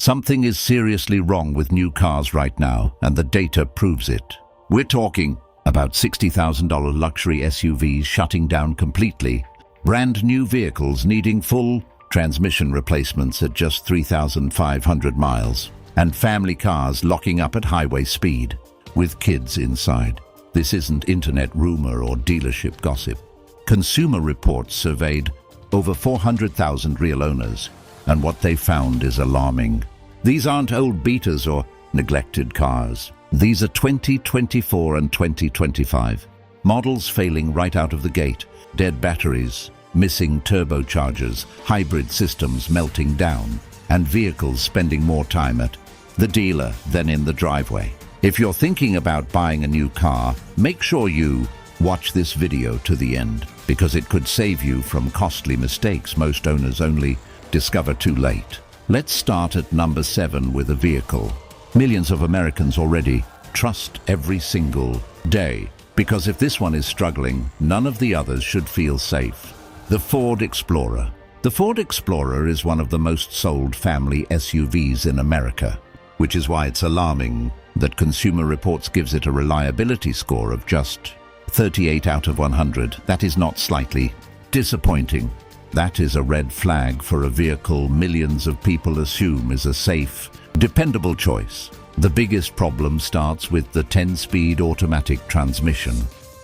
Something is seriously wrong with new cars right now, and the data proves it. We're talking about $60,000 luxury SUVs shutting down completely, brand new vehicles needing full transmission replacements at just 3,500 miles, and family cars locking up at highway speed with kids inside. This isn't internet rumor or dealership gossip. Consumer Reports surveyed over 400,000 real owners, and what they found is alarming. These aren't old beaters or neglected cars. These are 2024 and 2025. Models failing right out of the gate, dead batteries, missing turbochargers, hybrid systems melting down, and vehicles spending more time at the dealer than in the driveway. If you're thinking about buying a new car, make sure you watch this video to the end, because it could save you from costly mistakes most owners only discover too late. Let's start at number 7 with a vehicle millions of Americans already trust every single day, because if this one is struggling, none of the others should feel safe. The Ford Explorer. The Ford Explorer is one of the most sold family SUVs in America, which is why it's alarming that Consumer Reports gives it a reliability score of just 38 out of 100. That is not slightly disappointing. That is a red flag for a vehicle millions of people assume is a safe, dependable choice. The biggest problem starts with the 10-speed automatic transmission.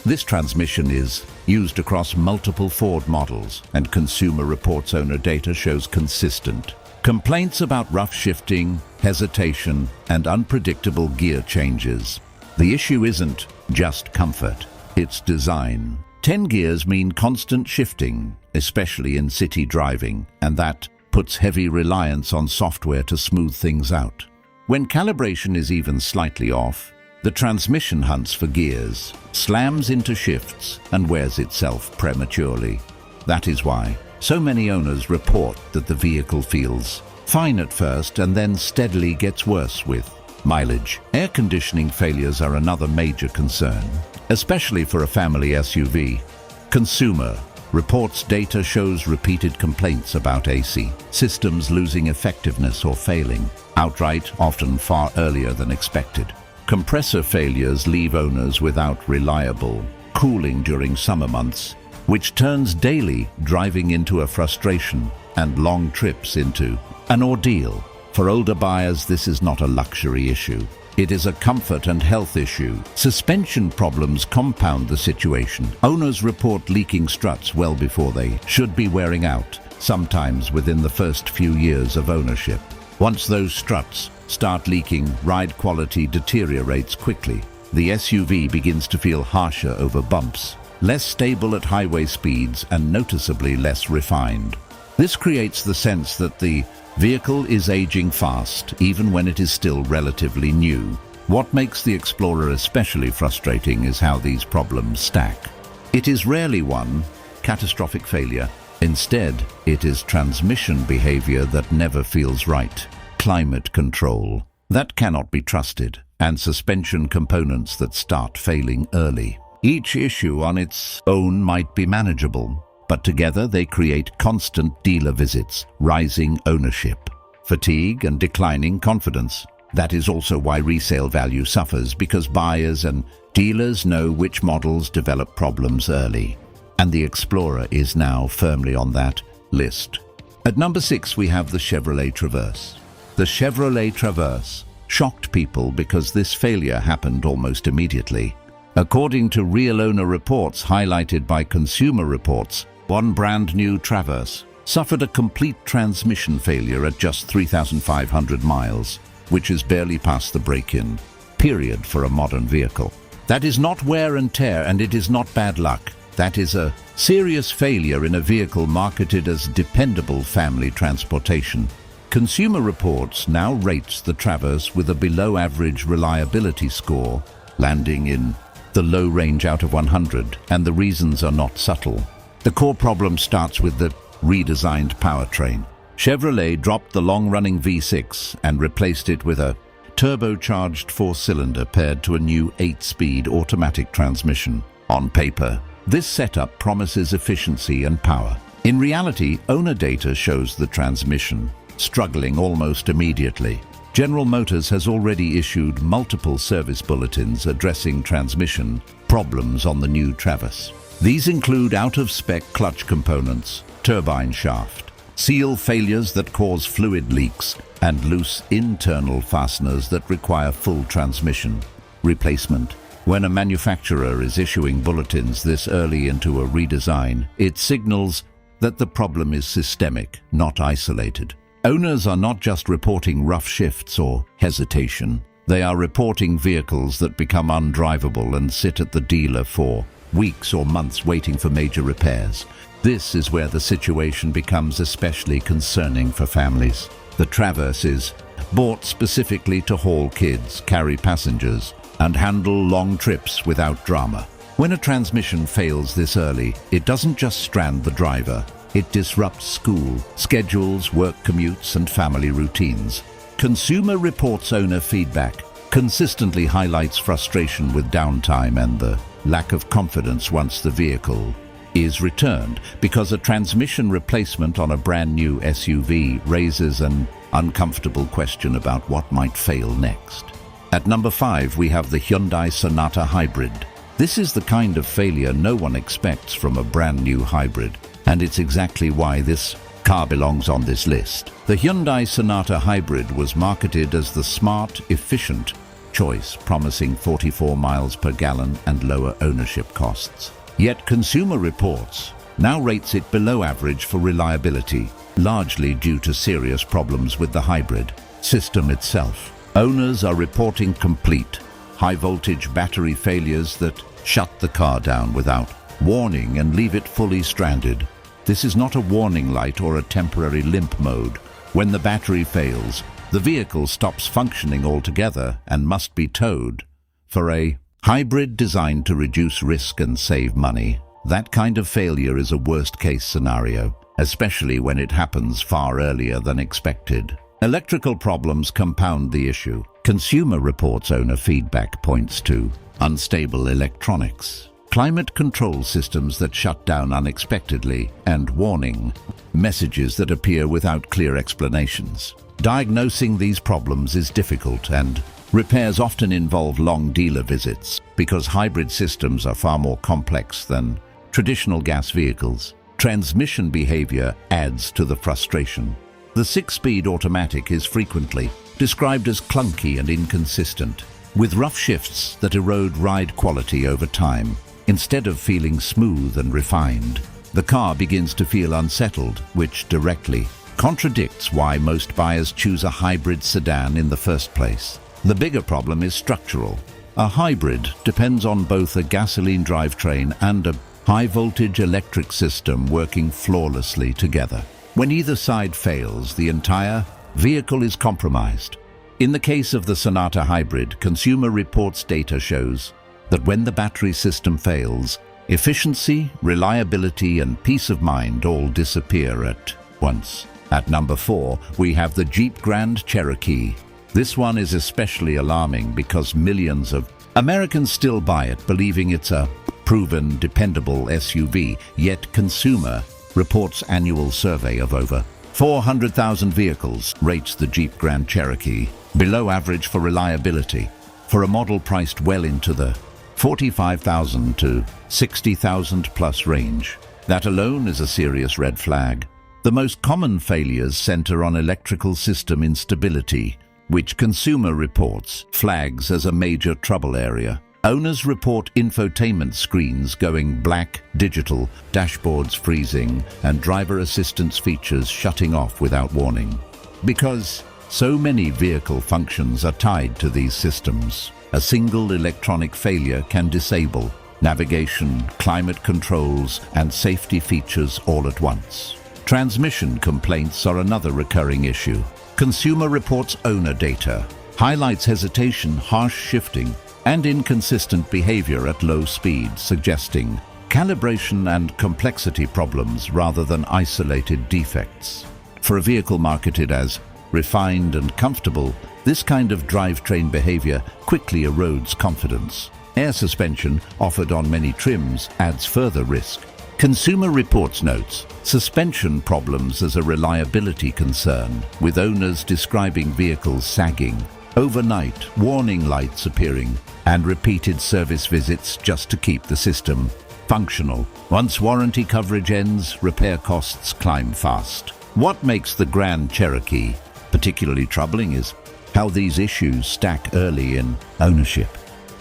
This transmission is used across multiple Ford models, and Consumer Reports owner data shows consistent complaints about rough shifting, hesitation, and unpredictable gear changes. The issue isn't just comfort, it's design. 10 gears mean constant shifting, especially in city driving, and that puts heavy reliance on software to smooth things out. When calibration is even slightly off, the transmission hunts for gears, slams into shifts, and wears itself prematurely. That is why so many owners report that the vehicle feels fine at first and then steadily gets worse with mileage. Air conditioning failures are another major concern, especially for a family SUV. Consumer Reports data shows repeated complaints about AC systems losing effectiveness or failing outright, often far earlier than expected. Compressor failures leave owners without reliable cooling during summer months, which turns daily driving into a frustration and long trips into an ordeal. For older buyers, this is not a luxury issue. It is a comfort and health issue. Suspension problems compound the situation. Owners report leaking struts well before they should be wearing out, sometimes within the first few years of ownership. Once those struts start leaking, ride quality deteriorates quickly. The SUV begins to feel harsher over bumps, less stable at highway speeds, and noticeably less refined. This creates the sense that the vehicle is aging fast, even when it is still relatively new. What makes the Explorer especially frustrating is how these problems stack. It is rarely one catastrophic failure. Instead, it is transmission behavior that never feels right, climate control that cannot be trusted, and suspension components that start failing early. Each issue on its own might be manageable, but together they create constant dealer visits, rising ownership, fatigue, and declining confidence. That is also why resale value suffers, because buyers and dealers know which models develop problems early. And the Explorer is now firmly on that list. At number 6, we have the Chevrolet Traverse. The Chevrolet Traverse shocked people because this failure happened almost immediately. According to real owner reports highlighted by Consumer Reports, one brand new Traverse suffered a complete transmission failure at just 3,500 miles, which is barely past the break-in period for a modern vehicle. That is not wear and tear, and it is not bad luck. That is a serious failure in a vehicle marketed as dependable family transportation. Consumer Reports now rates the Traverse with a below-average reliability score, landing in the low range out of 100, and the reasons are not subtle. The core problem starts with the redesigned powertrain. Chevrolet dropped the long-running V6 and replaced it with a turbocharged 4-cylinder paired to a new 8-speed automatic transmission. On paper, this setup promises efficiency and power. In reality, owner data shows the transmission struggling almost immediately. General Motors has already issued multiple service bulletins addressing transmission problems on the new Traverse. These include out-of-spec clutch components, turbine shaft, seal failures that cause fluid leaks, and loose internal fasteners that require full transmission replacement. When a manufacturer is issuing bulletins this early into a redesign, it signals that the problem is systemic, not isolated. Owners are not just reporting rough shifts or hesitation. They are reporting vehicles that become undrivable and sit at the dealer for weeks or months waiting for major repairs. This is where the situation becomes especially concerning for families. The Traverse is bought specifically to haul kids, carry passengers, and handle long trips without drama. When a transmission fails this early, it doesn't just strand the driver. It disrupts school, schedules, work commutes, and family routines. Consumer Reports owner feedback consistently highlights frustration with downtime and the lack of confidence once the vehicle is returned, because a transmission replacement on a brand new SUV raises an uncomfortable question about what might fail next. At number 5, we have the Hyundai Sonata Hybrid. This is the kind of failure no one expects from a brand new hybrid, and it's exactly why this car belongs on this list. The Hyundai Sonata Hybrid was marketed as the smart, efficient choice, promising 44 miles per gallon and lower ownership costs. Yet Consumer Reports now rates it below average for reliability, largely due to serious problems with the hybrid system itself. Owners are reporting complete, high-voltage battery failures that shut the car down without warning and leave it fully stranded. This is not a warning light or a temporary limp mode. When the battery fails, the vehicle stops functioning altogether and must be towed. For a hybrid designed to reduce risk and save money, that kind of failure is a worst-case scenario, especially when it happens far earlier than expected. Electrical problems compound the issue. Consumer Reports owner feedback points to unstable electronics, climate control systems that shut down unexpectedly, and warning messages that appear without clear explanations. Diagnosing these problems is difficult, and repairs often involve long dealer visits because hybrid systems are far more complex than traditional gas vehicles. Transmission behavior adds to the frustration. The 6-speed automatic is frequently described as clunky and inconsistent, with rough shifts that erode ride quality over time. Instead of feeling smooth and refined, the car begins to feel unsettled, which directly contradicts why most buyers choose a hybrid sedan in the first place. The bigger problem is structural. A hybrid depends on both a gasoline drivetrain and a high-voltage electric system working flawlessly together. When either side fails, the entire vehicle is compromised. In the case of the Sonata Hybrid, Consumer Reports data shows that when the battery system fails, efficiency, reliability, and peace of mind all disappear at once. At number 4, we have the Jeep Grand Cherokee. This one is especially alarming because millions of Americans still buy it, believing it's a proven, dependable SUV, yet Consumer Reports' annual survey of over 400,000 vehicles rates the Jeep Grand Cherokee below average for reliability. For a model priced well into the $45,000 to $60,000 plus range, that alone is a serious red flag. The most common failures center on electrical system instability, which Consumer Reports flags as a major trouble area. Owners report infotainment screens going black, digital, dashboards freezing, and driver assistance features shutting off without warning. Because so many vehicle functions are tied to these systems, a single electronic failure can disable navigation, climate controls, and safety features all at once. Transmission complaints are another recurring issue. Consumer Reports owner data highlights hesitation, harsh shifting, and inconsistent behavior at low speed, suggesting calibration and complexity problems rather than isolated defects. For a vehicle marketed as refined and comfortable, this kind of drivetrain behavior quickly erodes confidence. Air suspension, offered on many trims, adds further risk. Consumer Reports notes suspension problems as a reliability concern, with owners describing vehicles sagging, overnight warning lights appearing, and repeated service visits just to keep the system functional. Once warranty coverage ends, repair costs climb fast. What makes the Grand Cherokee particularly troubling is how these issues stack early in ownership.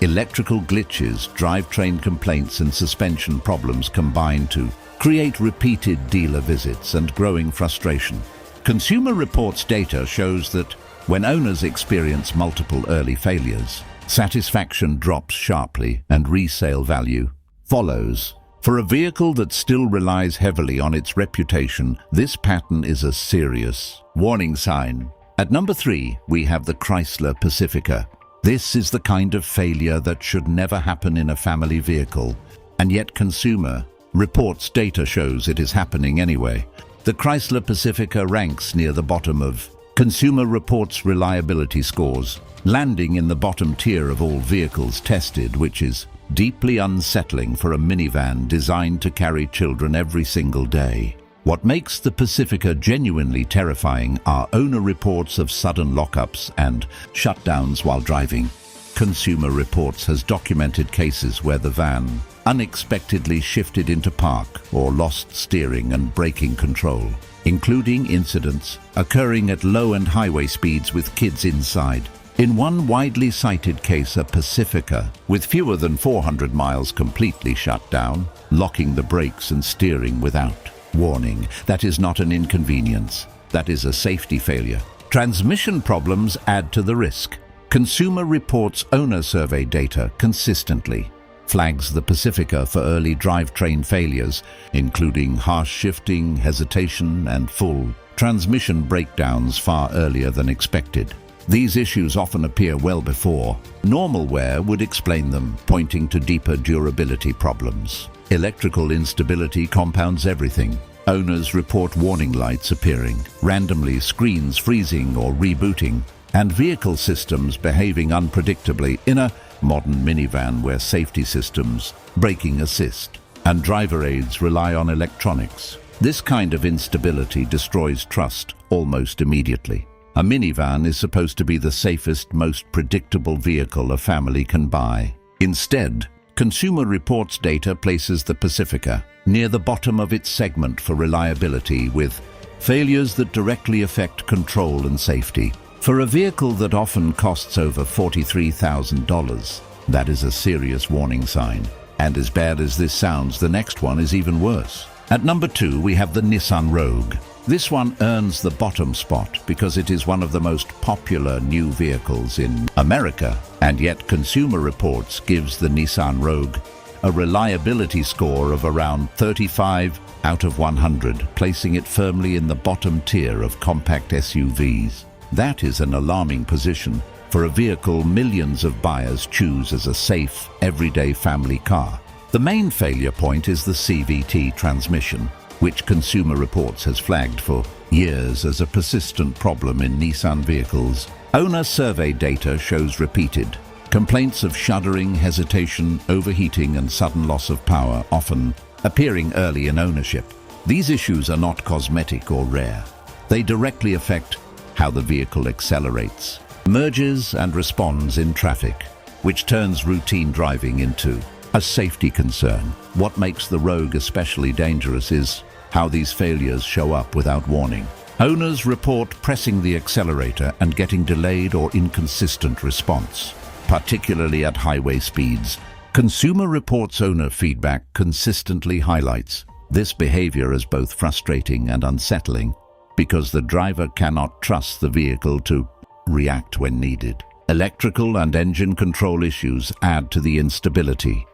Electrical glitches, drivetrain complaints, and suspension problems combine to create repeated dealer visits and growing frustration. Consumer Reports data shows that when owners experience multiple early failures, satisfaction drops sharply and resale value follows. For a vehicle that still relies heavily on its reputation, this pattern is a serious warning sign. At number 3, we have the Chrysler Pacifica. This is the kind of failure that should never happen in a family vehicle, and yet Consumer Reports data shows it is happening anyway. The Chrysler Pacifica ranks near the bottom of Consumer Reports reliability scores, landing in the bottom tier of all vehicles tested, which is deeply unsettling for a minivan designed to carry children every single day. What makes the Pacifica genuinely terrifying are owner reports of sudden lockups and shutdowns while driving. Consumer Reports has documented cases where the van unexpectedly shifted into park or lost steering and braking control, including incidents occurring at low and highway speeds with kids inside. In one widely cited case, a Pacifica with fewer than 400 miles completely shut down, locking the brakes and steering without warning. That is not an inconvenience. That is a safety failure. Transmission problems add to the risk. Consumer Reports owner survey data consistently flags the Pacifica for early drivetrain failures, including harsh shifting, hesitation, and full transmission breakdowns far earlier than expected. These issues often appear well before normal wear would explain them, pointing to deeper durability problems. Electrical instability compounds everything. Owners report warning lights appearing, randomly screens freezing or rebooting, and vehicle systems behaving unpredictably in a modern minivan where safety systems, braking assist, and driver aids rely on electronics. This kind of instability destroys trust almost immediately. A minivan is supposed to be the safest, most predictable vehicle a family can buy. Instead, Consumer Reports data places the Pacifica near the bottom of its segment for reliability, with failures that directly affect control and safety. For a vehicle that often costs over $43,000, that is a serious warning sign. And as bad as this sounds, the next one is even worse. At number 2, we have the Nissan Rogue. This one earns the bottom spot because it is one of the most popular new vehicles in America, and yet Consumer Reports gives the Nissan Rogue a reliability score of around 35 out of 100, placing it firmly in the bottom tier of compact SUVs. That is an alarming position for a vehicle millions of buyers choose as a safe, everyday family car. The main failure point is the CVT transmission, which Consumer Reports has flagged for years as a persistent problem in Nissan vehicles. Owner survey data shows repeated complaints of shuddering, hesitation, overheating, and sudden loss of power, often appearing early in ownership. These issues are not cosmetic or rare. They directly affect how the vehicle accelerates, merges, and responds in traffic, which turns routine driving into a safety concern. What makes the Rogue especially dangerous is how these failures show up without warning. Owners report pressing the accelerator and getting delayed or inconsistent response, particularly at highway speeds. Consumer Reports owner feedback consistently highlights this behavior as both frustrating and unsettling because the driver cannot trust the vehicle to react when needed. Electrical and engine control issues add to the instability.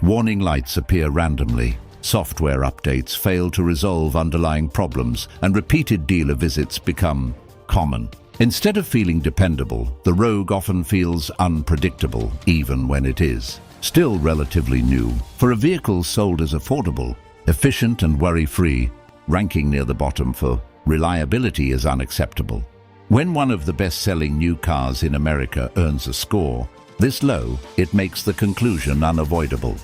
Warning lights appear randomly, software updates fail to resolve underlying problems, and repeated dealer visits become common. Instead of feeling dependable, the Rogue often feels unpredictable, even when it is still relatively new. For a vehicle sold as affordable, efficient, and worry-free, ranking near the bottom for reliability is unacceptable. When one of the best-selling new cars in America earns a score this low, it makes the conclusion unavoidable.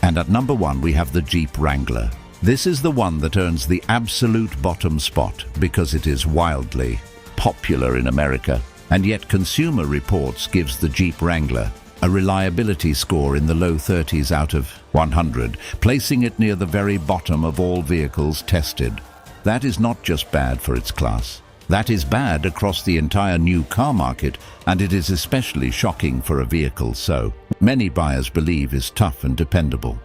And at number 1, we have the Jeep Wrangler. This is the one that earns the absolute bottom spot because it is wildly popular in America, and yet Consumer Reports gives the Jeep Wrangler a reliability score in the low 30s out of 100, placing it near the very bottom of all vehicles tested. That is not just bad for its class. That is bad across the entire new car market, and it is especially shocking for a vehicle so many buyers believe is tough and dependable.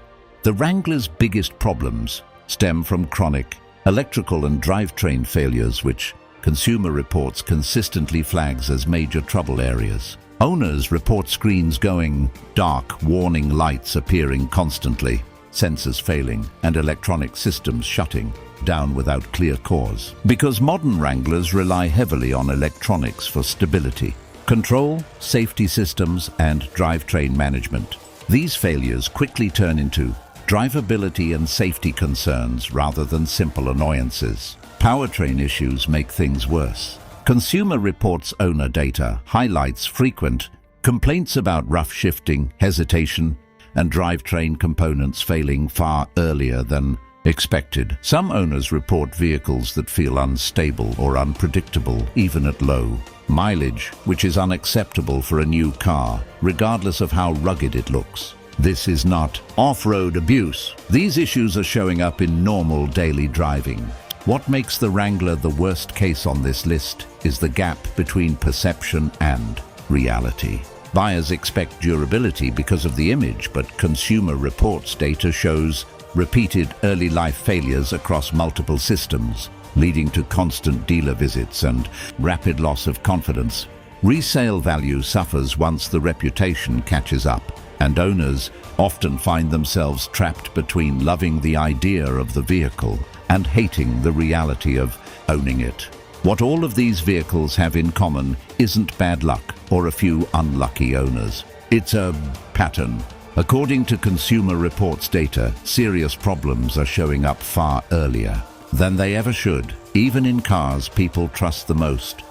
The Wrangler's biggest problems stem from chronic electrical and drivetrain failures, which Consumer Reports consistently flags as major trouble areas. Owners report screens going dark, warning lights appearing constantly, sensors failing, and electronic systems shutting down without clear cause. Because modern Wranglers rely heavily on electronics for stability, control, safety systems, and drivetrain management. These failures quickly turn into drivability and safety concerns rather than simple annoyances. Powertrain issues make things worse. Consumer Reports owner data highlights frequent complaints about rough shifting, hesitation, and drivetrain components failing far earlier than expected. Some owners report vehicles that feel unstable or unpredictable even at low mileage, which is unacceptable for a new car, regardless of how rugged it looks. This is not off-road abuse. These issues are showing up in normal daily driving. What makes the Wrangler the worst case on this list is the gap between perception and reality. Buyers expect durability because of the image, but Consumer Reports data shows repeated early life failures across multiple systems, leading to constant dealer visits and rapid loss of confidence. Resale value suffers once the reputation catches up, and owners often find themselves trapped between loving the idea of the vehicle and hating the reality of owning it. What all of these vehicles have in common isn't bad luck or a few unlucky owners. It's a pattern. According to Consumer Reports data, serious problems are showing up far earlier than they ever should, even in cars people trust the most.